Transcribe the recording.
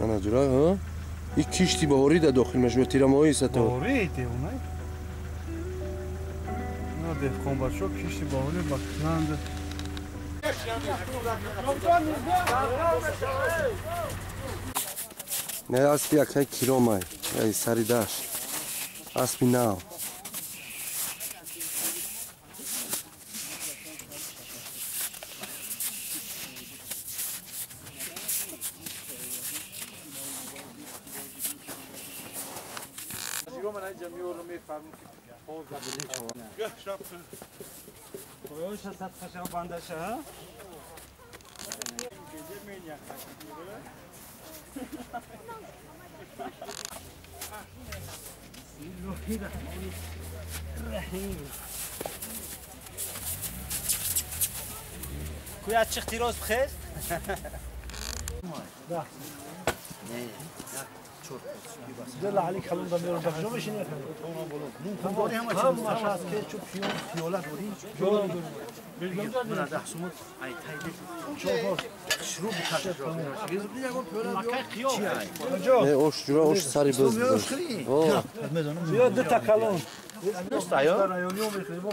Ana dura ha? İlk kişti bahori da dokhilmesh ve tiramoyi sata. Bahori eti onay. Ne dehqon bacho kişi bahori bak nandı. Ne aspi akhay kilomay. Ay saridash. Aspi now. Kuya açık tiroz bxez? دل عليك حلوم ضمير البخجو مش نفهم Dori هم هم عشان كيتشوف فيولا دوري من هذا حسومت هاي تايدي شوف شروب بتاعت Ne oş dura oş sari bız. Oh. زياد تاكلون نص عيون يوم يخربوا